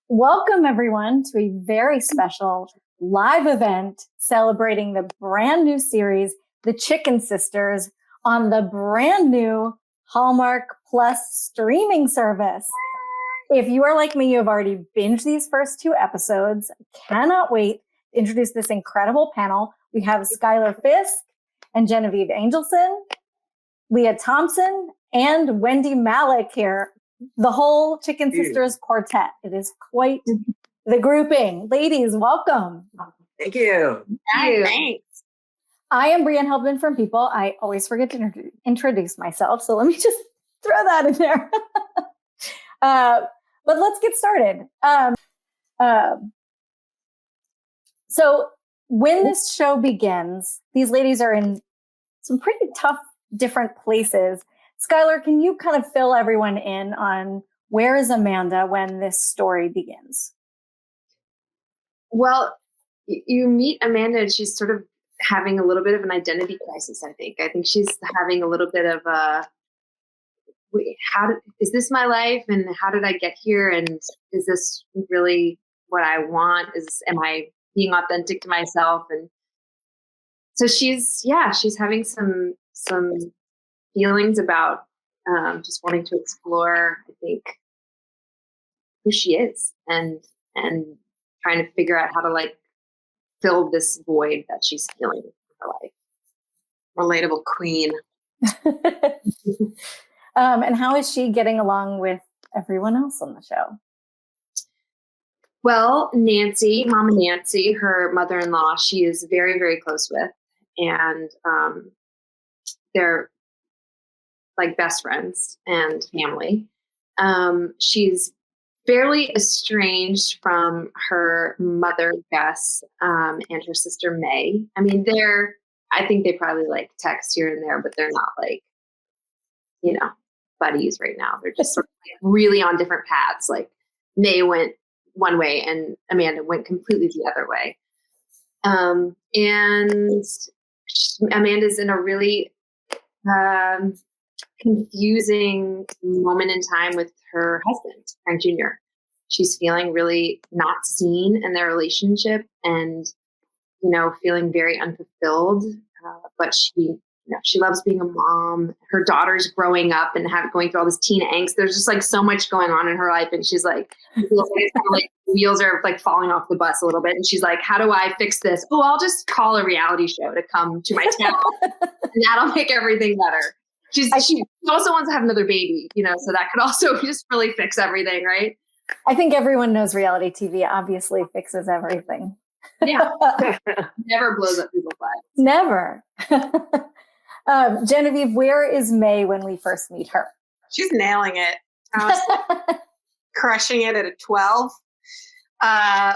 Welcome, everyone, to a very special live event celebrating the brand new series, The Chicken Sisters, on the brand new Hallmark Plus streaming service. If you are like me, you have already binged these first two episodes. Cannot wait to introduce this incredible panel. We have Schuyler Fisk and Genevieve Angelson, Lea Thompson, and Wendie Malick here. The whole Chicken Sisters quartet. It is quite the grouping. Ladies, welcome. Thank you. Thanks. I am Brienne Heldman from People. I always forget to introduce myself, so let me just throw that in there. But let's get started. So when this show begins, these ladies are in some pretty tough, different places. Schuyler, can you kind of fill everyone in on where is Amanda when this story begins? Well, you meet Amanda and she's sort of having a little bit of an identity crisis, I think. I think she's having a little bit of a, is this my life? And how did I get here? And is this really what I want? Am I being authentic to myself? And so she's having some feelings about just wanting to explore, I think, who she is and trying to figure out how to fill this void that she's feeling in her life. Relatable queen. And how is she getting along with everyone else on the show? Well, Mama Nancy, her mother-in-law, she is very, very close with, and they're like best friends and family. She's fairly estranged from her mother, Gus, and her sister, May. I mean, I think they probably text here and there, but they're not buddies right now. They're just sort of really on different paths. Like May went one way and Amanda went completely the other way. And Amanda's in a really confusing moment in time with her husband, Frank Jr. She's feeling really not seen in their relationship and, feeling very unfulfilled. But she loves being a mom. Her daughter's growing up and going through all this teen angst. There's just so much going on in her life. And she's wheels are falling off the bus a little bit. And she's like, how do I fix this? Oh, I'll just call a reality show to come to my town and that'll make everything better. She also wants to have another baby, so that could also just really fix everything, right? I think everyone knows reality TV obviously fixes everything. Yeah. Never blows up people's lives. Never. Genevieve, where is May when we first meet her? She's nailing it. I was crushing it at a 12.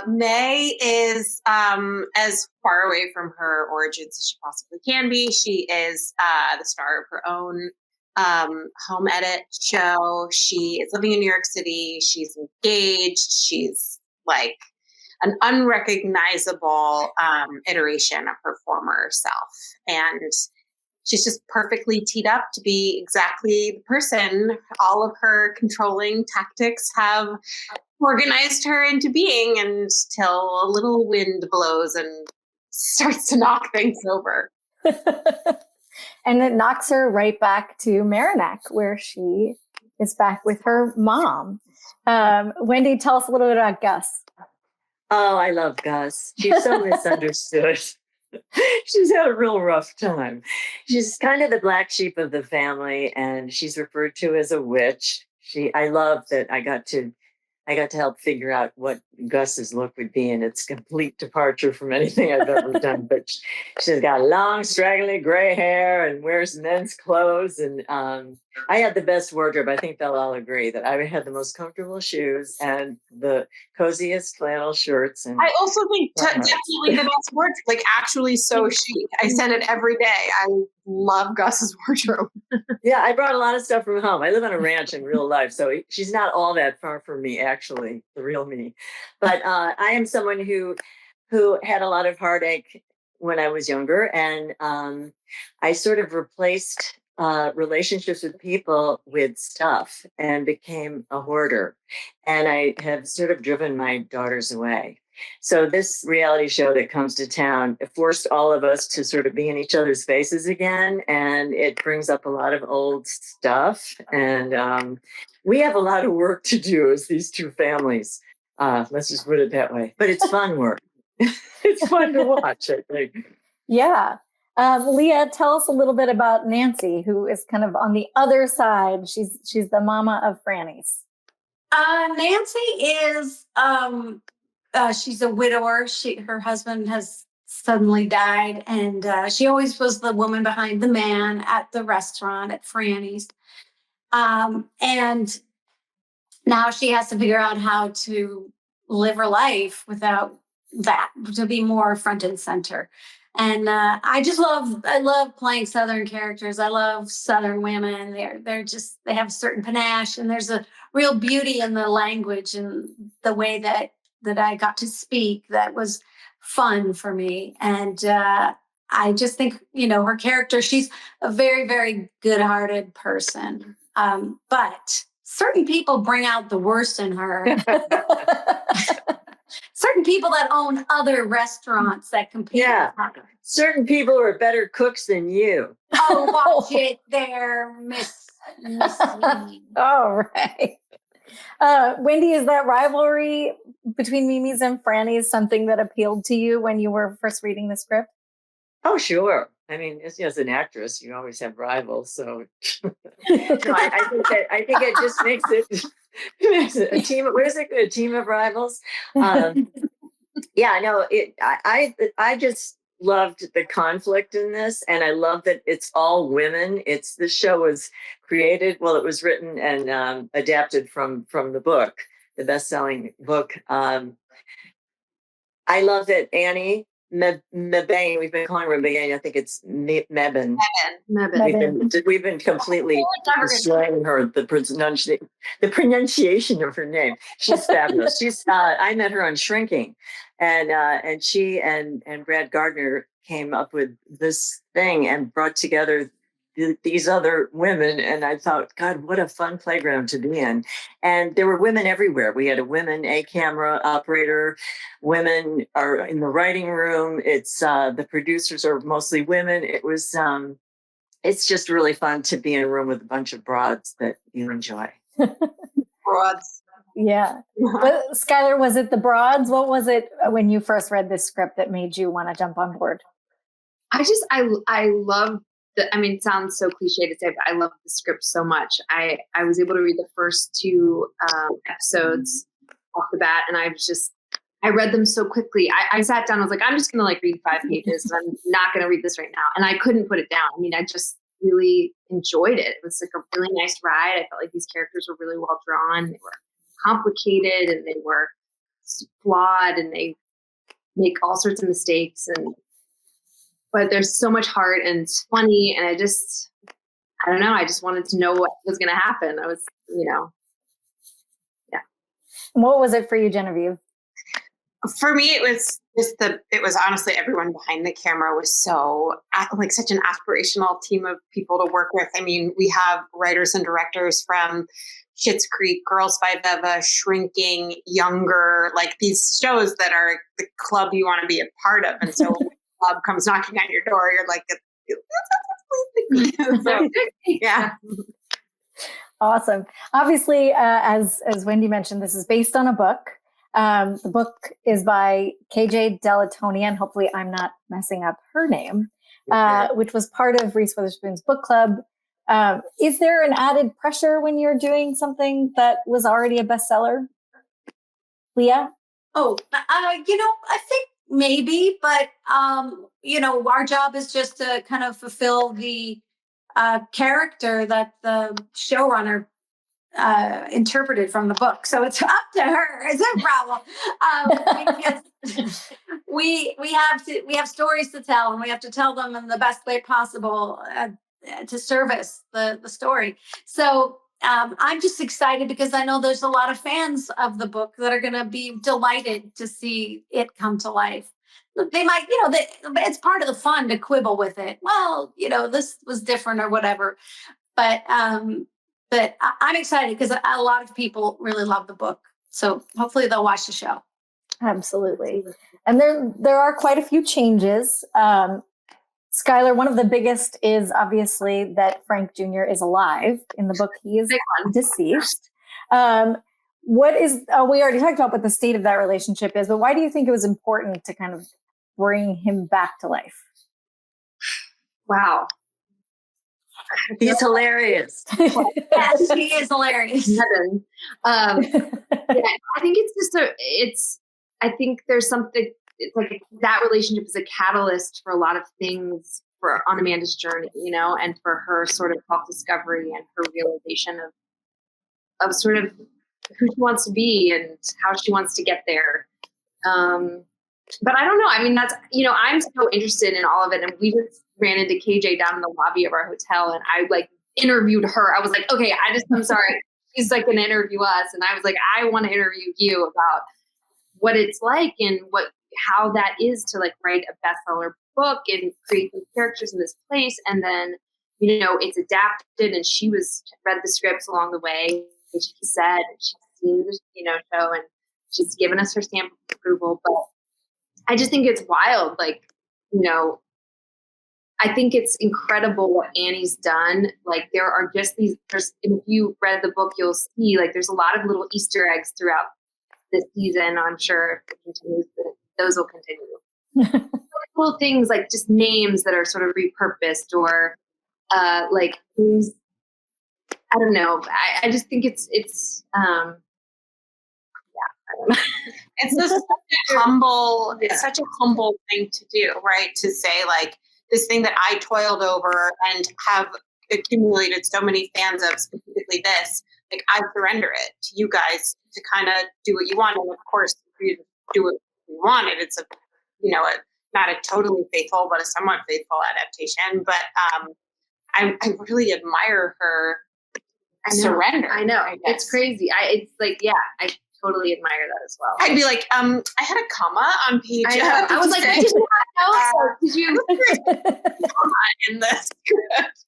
May is as far away from her origins as she possibly can be. She is the star of her own home edit show. She is living in New York City. She's engaged. She's like an unrecognizable iteration of her former self. And she's just perfectly teed up to be exactly the person all of her controlling tactics have organized her into being until a little wind blows and starts to knock things over. And it knocks her right back to Merrimack, where she is back with her mom. Wendie, tell us a little bit about Gus. Oh, I love Gus. She's so misunderstood. She's had a real rough time. She's kind of the black sheep of the family, and she's referred to as a witch. I love that I got to help figure out what Gus's look would be, and it's a complete departure from anything I've ever done. But she's got long, straggly gray hair and wears men's clothes. And I had the best wardrobe. I think they'll all agree that I had the most comfortable shoes and the coziest flannel shirts. And I also think definitely the best wardrobe, actually so chic. I said it every day. I love Gus's wardrobe. Yeah, I brought a lot of stuff from home. I live on a ranch in real life, so she's not all that far from me, actually, the real me. But I am someone who had a lot of heartache when I was younger, and I sort of replaced relationships with people with stuff and became a hoarder. And I have sort of driven my daughters away. So this reality show that comes to town, it forced all of us to sort of be in each other's faces again. And it brings up a lot of old stuff. And we have a lot of work to do as these two families. Let's just put it that way. But it's fun work. It's fun to watch, I think. Yeah. Lea, tell us a little bit about Nancy, who is kind of on the other side. She's the mama of Franny's. Nancy is she's a widower. Her husband has suddenly died, and she always was the woman behind the man at the restaurant at Franny's. And now she has to figure out how to live her life without that, to be more front and center. And I love playing Southern characters. I love Southern women. They have a certain panache, and there's a real beauty in the language and the way that I got to speak that was fun for me. And I just think, her character, she's a very, very good-hearted person. But certain people bring out the worst in her. Certain people that own other restaurants that compete with her. Certain people are better cooks than you. Oh, watch it there, Miss Lee. All right. Wendie, is that rivalry between Mimi's and Franny's something that appealed to you when you were first reading the script? Oh, sure. I mean, as an actress, you always have rivals. So I think it just makes it a team. What is it? A team of rivals. I just loved the conflict in this, and I love that it's all women. This show was created, it was written and adapted from the book, the best-selling book. I love that Annie Mebane, we've been calling her Mebane. I think it's Mebane. We've been completely destroying her, the pronunciation of her name. She's fabulous. I met her on Shrinking, and she and Brad Gardner came up with this thing and brought together these other women, and I thought, God, what a fun playground to be in. And there were women everywhere. We had a camera operator, women are in the writing room. It's the producers are mostly women. It was it's just really fun to be in a room with a bunch of broads that you enjoy. Broads. Yeah. But Schuyler, was it the broads? What was it when you first read this script that made you want to jump on board? I love it sounds so cliche to say, but I love the script so much. I was able to read the first two episodes off the bat, and I read them so quickly. I sat down, I was like, I'm just going to read 5 pages, and I'm not going to read this right now. And I couldn't put it down. I just really enjoyed it. It was a really nice ride. I felt like these characters were really well drawn. They were complicated, and they were flawed, and they make all sorts of mistakes, but there's so much heart, and it's funny. And I don't know. I just wanted to know what was going to happen. I was, yeah. What was it for you, Genevieve? For me, it was it was honestly, everyone behind the camera was so such an aspirational team of people to work with. I mean, we have writers and directors from Schitt's Creek, Girls Five Eva, Shrinking, Younger, these shows that are the club you want to be a part of. And so club comes knocking on your door, you're like, so, yeah. Awesome. Obviously, as Wendie mentioned, this is based on a book. The book is by KJ Delatonia, and hopefully I'm not messing up her name, which was part of Reese Witherspoon's book club. Is there an added pressure when you're doing something that was already a bestseller? Lea? Oh, I think maybe, but our job is just to kind of fulfill the character that the showrunner interpreted from the book. So it's up to her. It's a problem. Because we have stories to tell, and we have to tell them in the best way possible to service the story. So I'm just excited because I know there's a lot of fans of the book that are going to be delighted to see it come to life. they might, it's part of the fun to quibble with it. Well, this was different or whatever. But I'm excited because a lot of people really love the book. So hopefully they'll watch the show. Absolutely. And there are quite a few changes. Schuyler, one of the biggest is obviously that Frank Jr. is alive. In the book, he is deceased. We already talked about what the state of that relationship is, but why do you think it was important to kind of bring him back to life? Wow. He's hilarious. Yes, he is hilarious. I think I think there's something, it's like that relationship is a catalyst for a lot of things on Amanda's journey, and for her sort of self-discovery and her realization of sort of who she wants to be and how she wants to get there. But I don't know. I mean, that's, I'm so interested in all of it. And we just ran into KJ down in the lobby of our hotel, and I interviewed her. I was like, okay, I'm sorry. She's going to interview us. And I was like, I want to interview you about what it's like and how that is to write a bestseller book and create these characters in this place. And then, it's adapted, and she read the scripts along the way, and she said, and she's seen the, show, and she's given us her stamp of approval. But I just think it's wild. I think it's incredible what Annie's done. There are just if you read the book, you'll see there's a lot of little Easter eggs throughout this season. I'm sure if it continues, those will continue. Little things just names that are sort of repurposed, or things. I don't know. I just think it's I don't know. It's such a humble, it's such a humble thing to do, right? To say this thing that I toiled over and have accumulated so many fans of, specifically this, I surrender it to you guys to kind of do what you want. And of course, if you do what you wanted, it's not a totally faithful, but a somewhat faithful adaptation. But I really admire her surrender. I know. It's crazy. I totally admire that as well. I'd be like, I had a comma on page. I was like, I did not know. Did you comma in the script?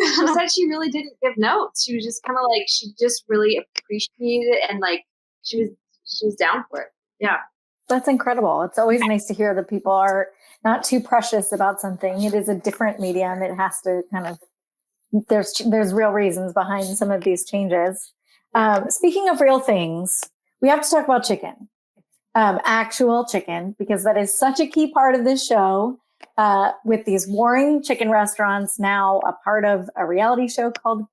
She said she really didn't give notes. She was just kind of she just really appreciated it, and she was down for it. Yeah. That's incredible. It's always nice to hear that people are not too precious about something. It is a different medium. It has to kind of, there's real reasons behind some of these changes. Speaking of real things, we have to talk about chicken, actual chicken, because that is such a key part of this show. With these warring chicken restaurants now a part of a reality show called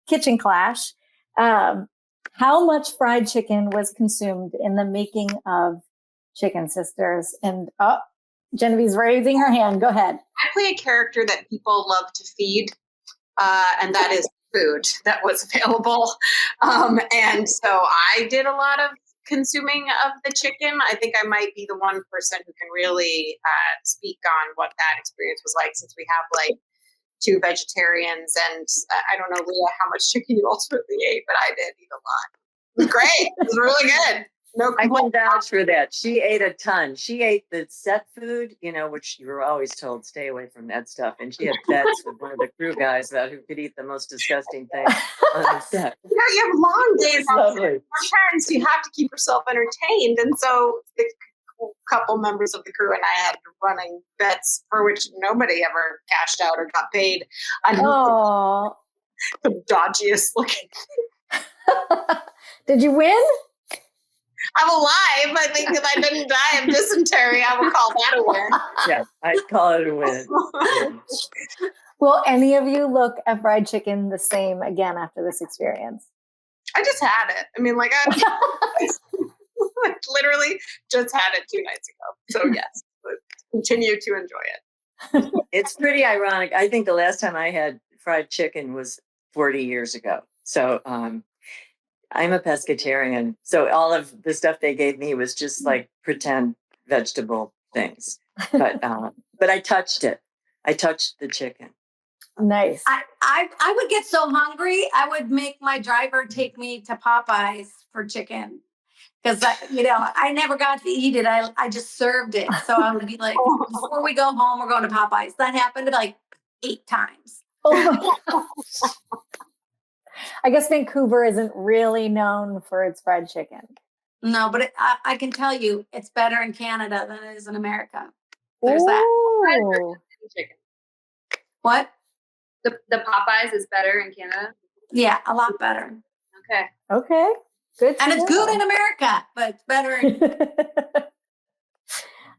Kitchen Clash. How much fried chicken was consumed in the making of Chicken Sisters? And Genevieve's raising her hand. Go ahead. I play a character that people love to feed, and that is food that was available. And so I did a lot of consuming of the chicken. I think I might be the one person who can really speak on what that experience was like, since we have 2 vegetarians, and I don't know, Lea, how much chicken you ultimately ate, but I did eat a lot. It was great. It was really good. No, I can vouch for that. She ate a ton. She ate the set food, which you were always told, stay away from that stuff. And she had bets with one of the crew guys about who could eat the most disgusting thing on the set. You have long days. Sometimes you have to keep yourself entertained. And so the couple members of the crew and I had running bets for which nobody ever cashed out or got paid. Oh, the dodgiest looking. Did you win? I'm alive. I think if I didn't die of dysentery, I would call that a win. Yeah, I'd call it a win. Will any of you look at fried chicken the same again after this experience? I just had it. I mean, I literally just had it 2 nights ago. So yes, continue to enjoy it. It's pretty ironic. I think the last time I had fried chicken was 40 years ago. So I'm a pescatarian. So all of the stuff they gave me was just pretend vegetable things. But I touched it. I touched the chicken. Nice. I would get so hungry, I would make my driver take me to Popeyes for chicken. because I never got to eat it. I just served it. So I would be like, before we go home, we're going to Popeyes. That happened like 8 times. Oh my gosh. I guess Vancouver isn't really known for its fried chicken. No, but I can tell you it's better in Canada than it is in America. There's that. Chicken. What? The Popeyes is better in Canada? Yeah, a lot better. Okay. Good. And it's good in America, but it's better.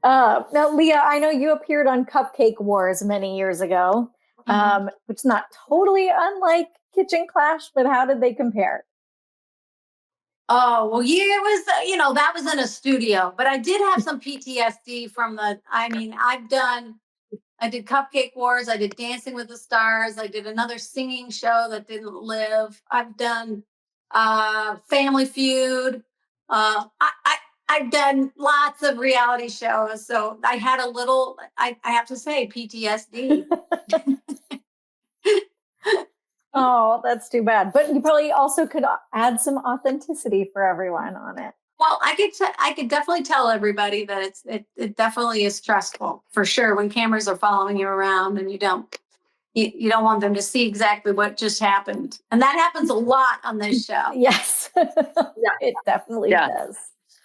Now, Lea, I know you appeared on Cupcake Wars many years ago, which is not totally unlike Kitchen Clash, but how did they compare? Oh, well, yeah, it was, that was in a studio, but I did have some PTSD from I did Cupcake Wars. I did Dancing with the Stars. I did another singing show that didn't live. I've done Family Feud. I've done lots of reality shows. So I had a little, I have to say, PTSD. Oh, that's too bad. But you probably also could add some authenticity for everyone on it. Well, I could definitely tell everybody that it definitely is stressful for sure when cameras are following you around and you don't want them to see exactly what just happened. And that happens a lot on this show. Yes, it definitely does.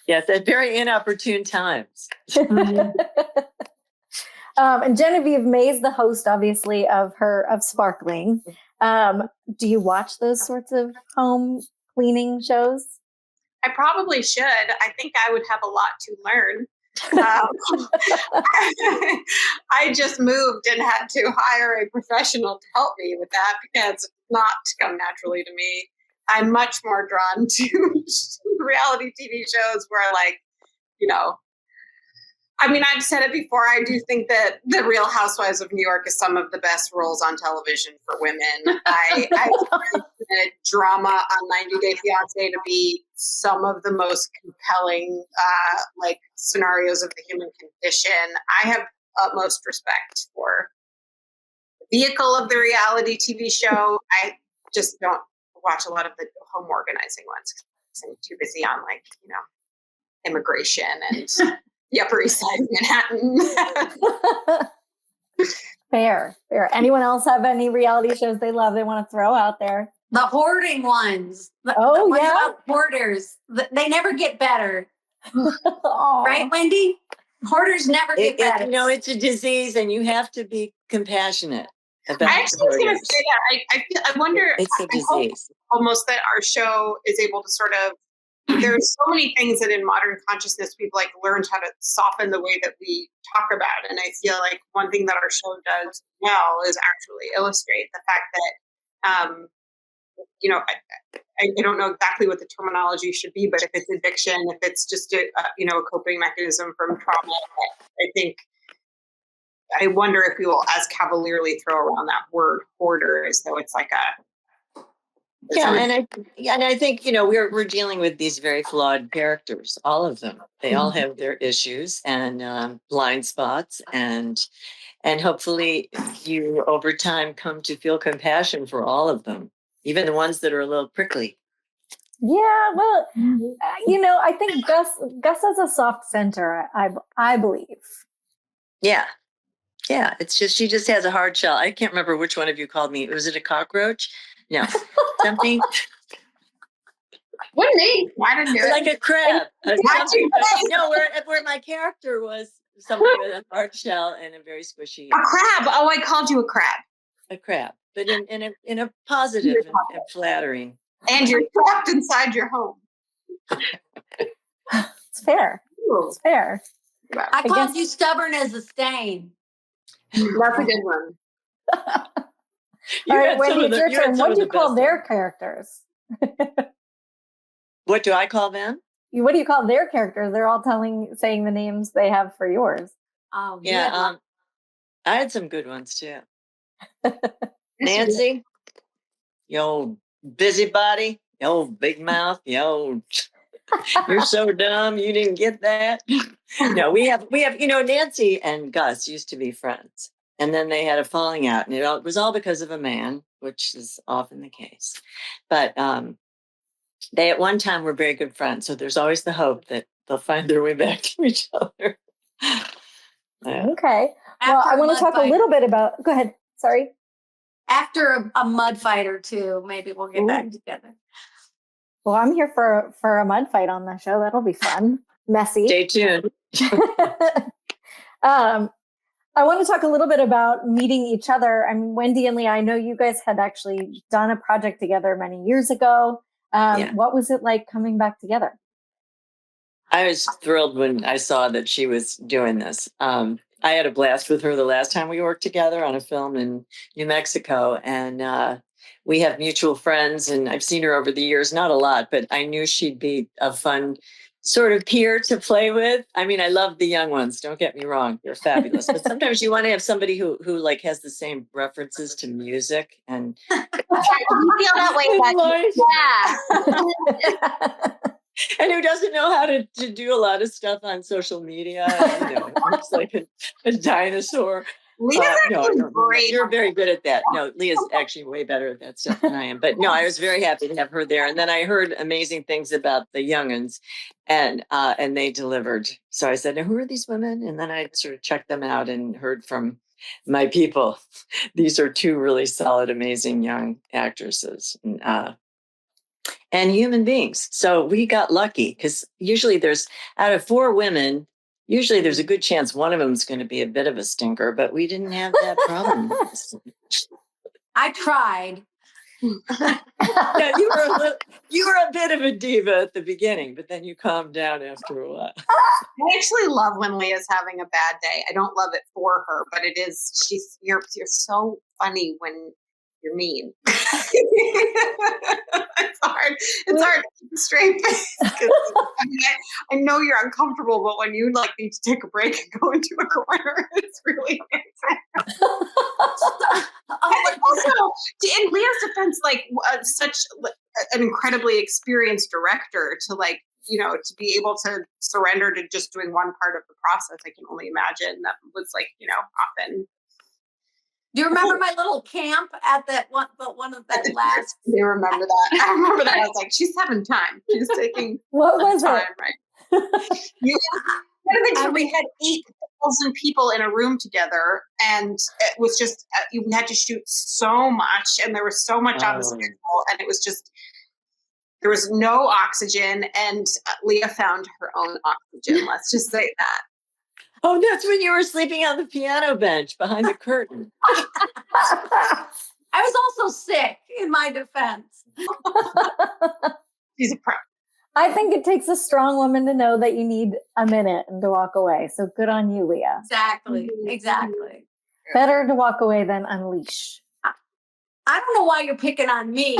Yes, at very inopportune times. And Genevieve May's the host, obviously, of Sparkling. Do you watch those sorts of home cleaning shows? I probably should. I think I would have a lot to learn. I just moved and had to hire a professional to help me with that because it's not come naturally to me. I'm much more drawn to reality TV shows where, I've said it before. I do think that The Real Housewives of New York is some of the best roles on television for women. I find drama on 90 Day Fiancé to be some of the most compelling, scenarios of the human condition. I have utmost respect for the vehicle of the reality TV show. I just don't watch a lot of the home organizing ones because I'm too busy on immigration and the Upper East Side of Manhattan. Fair. Anyone else have any reality shows they love they want to throw out there? The hoarding ones. The ones about hoarders. They never get better. Right, Wendy? Hoarders never get better. It's a disease and you have to be compassionate about I actually was going to say that. I wonder. It's a disease. Almost that our show is able to sort of. There's so many things that in modern consciousness we've learned how to soften the way that we talk about, and I feel like one thing that our show does well is actually illustrate the fact that, I don't know exactly what the terminology should be, but if it's addiction, if it's just a coping mechanism from trauma, I wonder if we will as cavalierly throw around that word hoarder as though it's like a. And I think we're dealing with these very flawed characters, all of them. They all have their issues and blind spots, and hopefully you over time come to feel compassion for all of them, even the ones that are a little prickly. Yeah, well, I think Gus has a soft center. I believe. Yeah. It's just she just has a hard shell. I can't remember which one of you called me. Was it a cockroach? No, something. What me? I didn't do it. Like a crab. No, where my character was somebody with a hard shell and a very squishy. A crab. Oh, I called you a crab. A crab, but in a positive and flattering. And you're trapped inside your home. It's fair. It's fair. I called you stubborn as a stain. That's a good one. All right, Wendy, it's your turn. What do you call their characters? What do I call them? What do you call their characters? They're all saying the names they have for yours. Oh, yeah. I had some good ones too. Nancy, yo, busybody, yo, big mouth, yo, you're so dumb. You didn't get that. No, we have. Nancy and Gus used to be friends. And then they had a falling out, and it was all because of a man, which is often the case. But They at one time were very good friends. So there's always the hope that they'll find their way back to each other. Yeah. Okay. Well, I want to talk a little bit about, go ahead. Sorry. After a mud fight or two, maybe we'll get back together. Well, I'm here for a mud fight on the show. That'll be fun. Messy. Stay tuned. I want to talk a little bit about meeting each other. I mean, Wendie and Lea, I know you guys had actually done a project together many years ago. What was it like coming back together? I was thrilled when I saw that she was doing this. I had a blast with her the last time we worked together on a film in New Mexico. And we have mutual friends, and I've seen her over the years, not a lot, but I knew she'd be a fun sort of peer to play with. I mean, I love the young ones. Don't get me wrong. They're fabulous. But sometimes you want to have somebody who like has the same references to music and you feel that way. Yeah. and who doesn't know how to do a lot of stuff on social media. And, it's like a dinosaur. Leah's actually great. You're very good at that. No, Leah's actually way better at that stuff than I am. But no, I was very happy to have her there. And then I heard amazing things about the young'uns, and they delivered. So I said, now, who are these women? And then I sort of checked them out and heard from my people. These are two really solid, amazing young actresses and human beings. So we got lucky because usually out of 4 women, usually there's a good chance one of them is going to be a bit of a stinker, but we didn't have that problem. I tried. Yeah, you were a bit of a diva at the beginning, but then you calmed down after a while. I actually love when Leah's having a bad day. I don't love it for her, but you're so funny when you're mean. It's hard to keep a straight face. I know you're uncomfortable, but when you need to take a break and go into a corner, it's really amazing. Also, in Leah's defense, such an incredibly experienced director to to be able to surrender to just doing one part of the process, I can only imagine that was often. Do you remember my little camp at one of the last? I remember that. I remember that. I was like, she's having time. She's taking what was time, it? Right? We had 8,000 people in a room together, and it was just you had to shoot so much, and there was so much on the schedule, and it was just there was no oxygen, and Lea found her own oxygen. Let's just say that. Oh, that's when you were sleeping on the piano bench behind the curtain. I was also sick, in my defense. She's a pro. I think it takes a strong woman to know that you need a minute and to walk away. So good on you, Lea. Exactly. Better to walk away than unleash. I don't know why you're picking on me.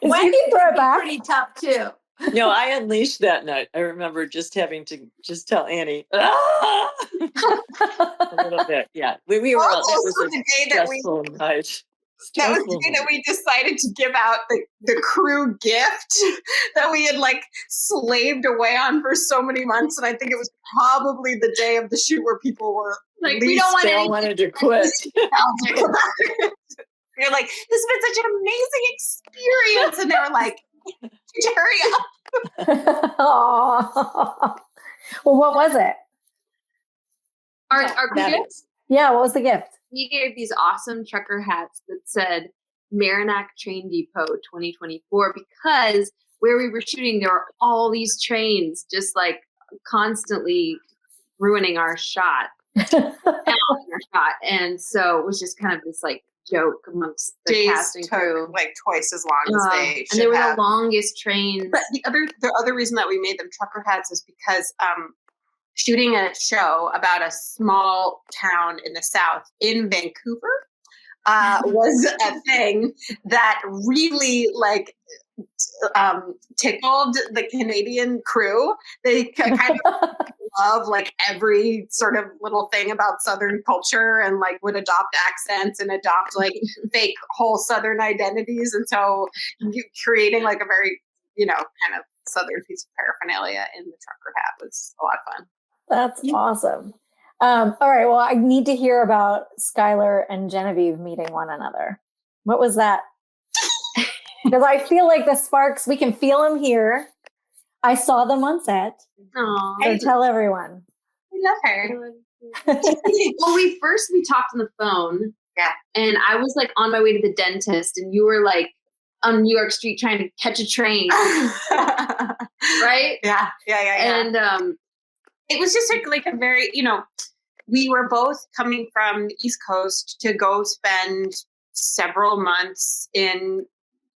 Wendie throw it back. Pretty tough too. No, I unleashed that night. I remember just having to tell Annie a little bit. Yeah, we were. That was the day that stressful night. That was the day that we decided to give out the crew gift that we had slaved away on for so many months, and I think it was probably the day of the shoot where people were we wanted to quit. You're like, this has been such an amazing experience, and they were like, hurry up. Well, what was it? Our gift? Yeah, what was the gift? We gave these awesome trucker hats that said Merrimack Train Depot 2024 because where we were shooting, there were all these trains just constantly ruining our shot. And so it was just kind of this joke amongst the cast and crew. Twice as long as they should and they were have. the longest trains. But the other reason that we made them trucker hats is because shooting a show about a small town in the South in Vancouver was a thing that really tickled the Canadian crew. They kind of love every sort of little thing about Southern culture and would adopt accents and adopt fake whole Southern identities. And so creating a very, kind of Southern piece of paraphernalia in the trucker hat was a lot of fun. That's awesome. All right. Well, I need to hear about Schuyler and Genevieve meeting one another. What was that? Because I feel like the sparks, we can feel them here. I saw them on set. Oh, So tell everyone. I love her. well, we talked on the phone. Yeah. And I was like on my way to the dentist, and you were like on New York Street trying to catch a train. Right? Yeah. And it was just like a very, we were both coming from the East Coast to go spend several months in,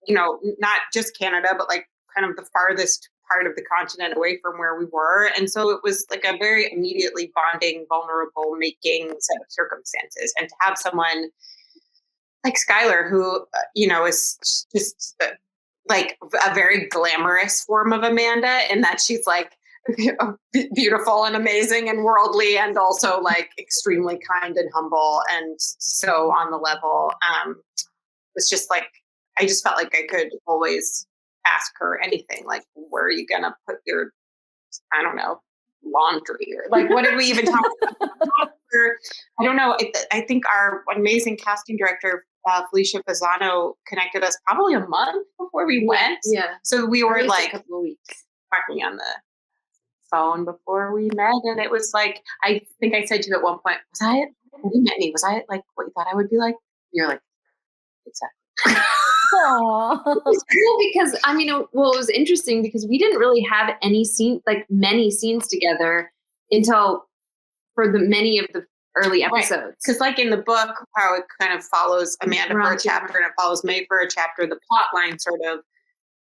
not just Canada, but like kind of the farthest part of the continent away from where we were. And so it was like a very immediately bonding, vulnerable making set of circumstances. And to have someone like Schuyler, who, is just like a very glamorous form of Amanda, in that she's like beautiful and amazing and worldly, and also like extremely kind and humble and so on the level. It's just like, I just felt like I could always ask her anything, like, where are you going to put your, I don't know, laundry, or like, what did we even talk about? I don't know. I think our amazing casting director, Felicia Pisano, connected us probably a month before we went. Yeah. So we were like a couple of weeks talking on the phone before we met. And it was like, I think I said to you at one point, when you met me, was I like what you thought I would be like? You're like, exactly. Aww. It was cool because, it was interesting because we didn't really have many scenes together until for many of the early episodes. Because like in the book, how it kind of follows Amanda for a chapter and it follows May for a chapter, the plot line sort of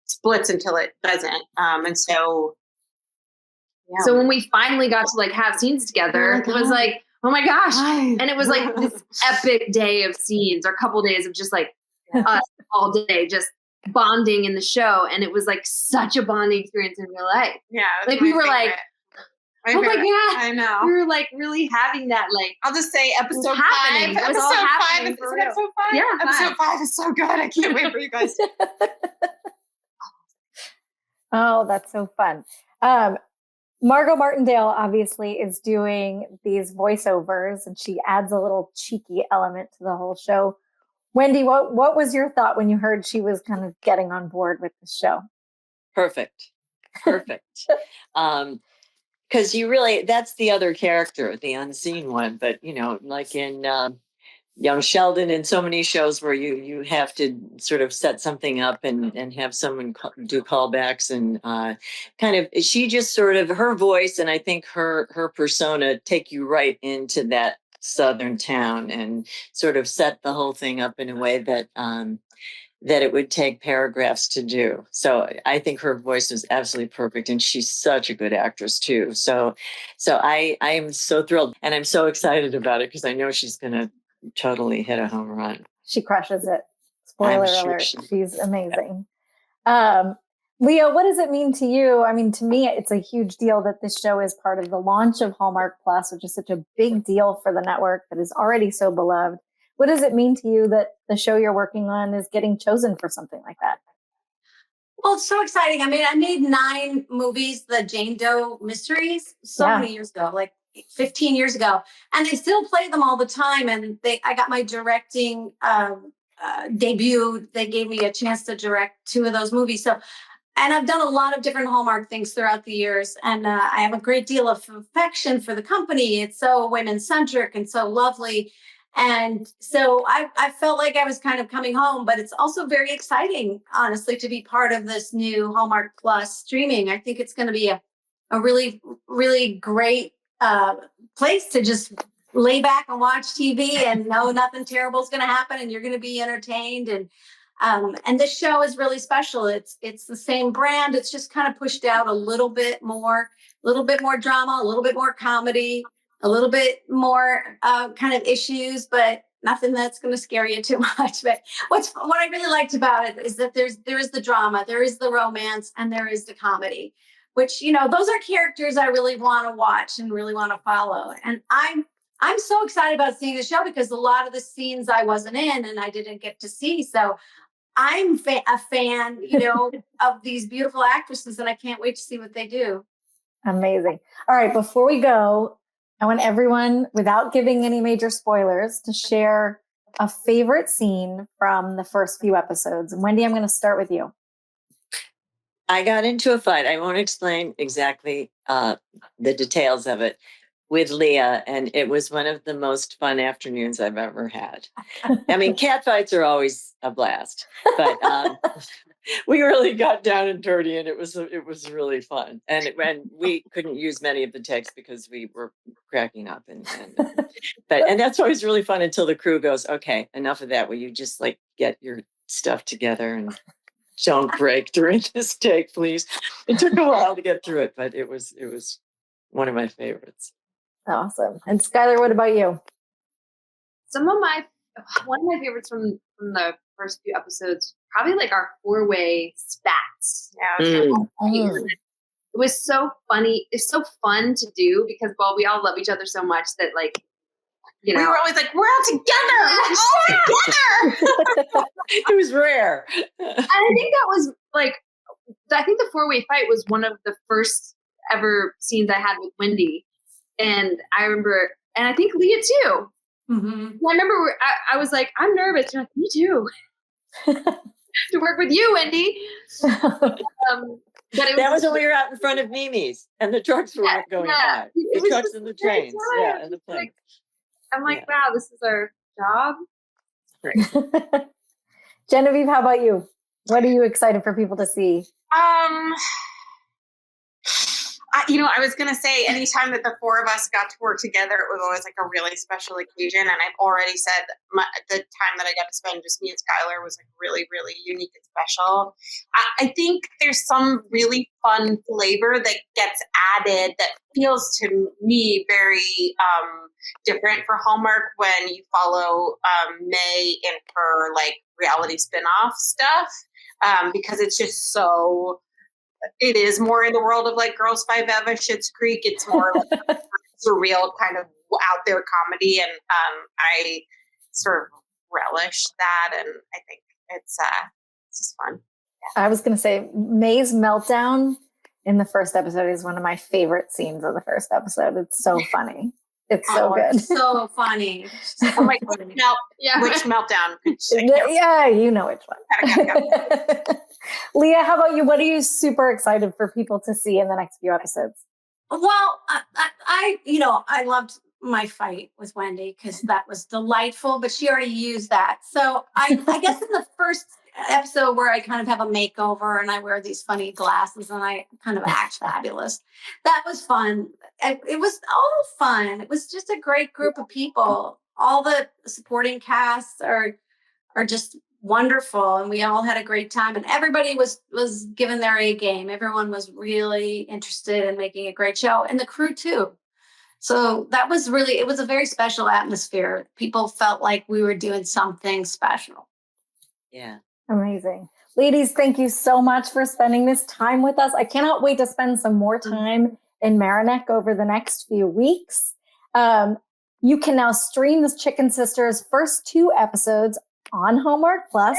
splits until it doesn't. And so... Yeah. So when we finally got to like have scenes together, it was like, oh my gosh. And it was like this epic day of scenes, or a couple days of just like us all day, just bonding in the show. And it was like such a bonding experience in real life. Yeah. Like we were like, oh my God. I know. We were like really having that, like, I'll just say episode 5. It was all happening. Is it episode 5? Yeah. Episode 5 is so good. I can't wait for you guys. Oh, that's so fun. Margot Martindale obviously is doing these voiceovers, and she adds a little cheeky element to the whole show. Wendie, what was your thought when you heard she was kind of getting on board with the show? Perfect. Because that's the other character, the unseen one. But, like in Young Sheldon and so many shows where you have to sort of set something up and have someone do callbacks and kind of, she just sort of, her voice and I think her persona take you right into that Southern town and sort of set the whole thing up in a way that that it would take paragraphs to do. So I think her voice was absolutely perfect, and she's such a good actress too. So I am so thrilled, and I'm so excited about it because I know she's going to totally hit a home run. She crushes it. Spoiler alert. She's amazing. Yeah. Lea, what does it mean to you? I mean, to me, it's a huge deal that this show is part of the launch of Hallmark Plus, which is such a big deal for the network that is already so beloved. What does it mean to you that the show you're working on is getting chosen for something like that? Well, it's so exciting. I mean, I made 9 movies, the Jane Doe mysteries, many years ago, like 15 years ago, and I still play them all the time. And I got my directing debut. They gave me a chance to direct 2 of those movies. And I've done a lot of different Hallmark things throughout the years. And I have a great deal of affection for the company. It's so women-centric and so lovely. And so I felt like I was kind of coming home, but it's also very exciting, honestly, to be part of this new Hallmark Plus streaming. I think it's going to be a really, really great place to just lay back and watch TV and know nothing terrible is going to happen and you're going to be entertained. And this show is really special. It's the same brand. It's just kind of pushed out a little bit more drama, a little bit more comedy, a little bit more kind of issues, but nothing that's going to scare you too much. But what I really liked about it is that there is the drama, there is the romance, and there is the comedy, which, those are characters I really want to watch and really want to follow. And I'm so excited about seeing the show because a lot of the scenes I wasn't in and I didn't get to see. So I'm a fan, of these beautiful actresses, and I can't wait to see what they do. Amazing. All right, before we go, I want everyone, without giving any major spoilers, to share a favorite scene from the first few episodes. Wendie, I'm going to start with you. I got into a fight. I won't explain exactly the details of it with Lea, and it was one of the most fun afternoons I've ever had. I mean, cat fights are always a blast, but we really got down and dirty, and it was really fun. And we couldn't use many of the takes because we were cracking up, and that's always really fun until the crew goes, "Okay, enough of that. Will you just like get your stuff together and don't break during this take, please?" It took a while to get through it, but it was one of my favorites. Awesome. And Schuyler, what about you? One of my favorites from the first few episodes, probably like our 4-way spats. It was so funny. It's so fun to do because, well, we all love each other so much that, like, you know, we were always like, we're all together. We're all together. It was rare. And I think that was like, I think the 4-way fight was one of the first ever scenes I had with Wendie. And I remember, and I think Lea too. Mm-hmm. I remember I was like, I'm nervous. You're like, me too. To work with you, Wendie. But That was when we were out in front of Mimi's and the trucks were going by. The trucks and the trains. Yeah, and the planes. I'm like, wow, this is our job. Great. Genevieve, how about you? What are you excited for people to see? I was going to say anytime that the four of us got to work together, it was always like a really special occasion. And I've already said the time that I got to spend just me and Schuyler was like really, really unique and special. I think there's some really fun flavor that gets added that feels to me very different for Hallmark when you follow May in her like reality spinoff stuff because it's just so... It is more in the world of like Girls Five Eva, Schitt's Creek. It's more like a surreal kind of out there comedy, and I sort of relish that, and I think it's just fun. Yeah. I was going to say May's meltdown in the first episode is one of my favorite scenes of the first episode. It's so funny. It's so good. It's so funny. I'm like, which meltdown? Yeah, you know which one. Lea, how about you? What are you super excited for people to see in the next few episodes? Well, I loved my fight with Wendie because that was delightful, but she already used that. So I guess in the first episode where I kind of have a makeover and I wear these funny glasses and I kind of act fabulous. That was fun. It was all fun. It was just a great group of people. All the supporting casts are just wonderful, and we all had a great time, and everybody was given their A game. Everyone was really interested in making a great show, and the crew too. So that was it was a very special atmosphere. People felt like we were doing something special. Yeah. Amazing. Ladies, thank you so much for spending this time with us. I cannot wait to spend some more time in Mamaroneck over the next few weeks. You can now stream the Chicken Sisters' first 2 episodes on Hallmark Plus.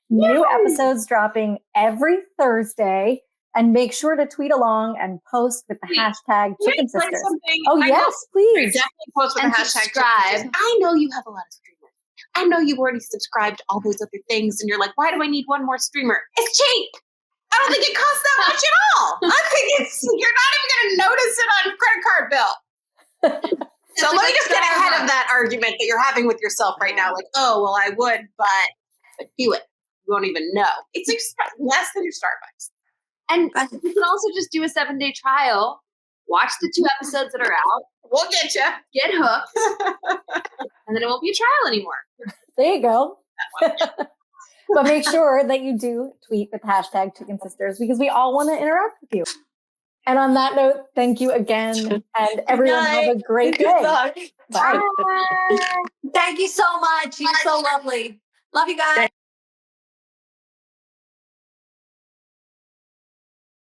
New episodes dropping every Thursday. And make sure to tweet along and post with the hashtag Chicken Sisters. Oh, yes, please. Definitely post with the hashtag subscribe. I know you have a lot of streamers. I know you've already subscribed to all those other things, and you're like, why do I need one more streamer? It's cheap. I don't think it costs that much at all. I think you're not even going to notice it on a credit card bill. So let me just get ahead of that argument that you're having with yourself right now. Like, oh, well, I would, but do it. You won't even know. It's less than your Starbucks. And you can also just do a 7-day trial. Watch the 2 episodes that are out. We'll get you. Get hooked. And then it won't be a trial anymore. There you go. But make sure that you do tweet with hashtag Chicken Sisters because we all want to interact with you. And on that note, thank you again. And everyone have a great day. Bye. Thank you so much. You're so lovely. Love you guys.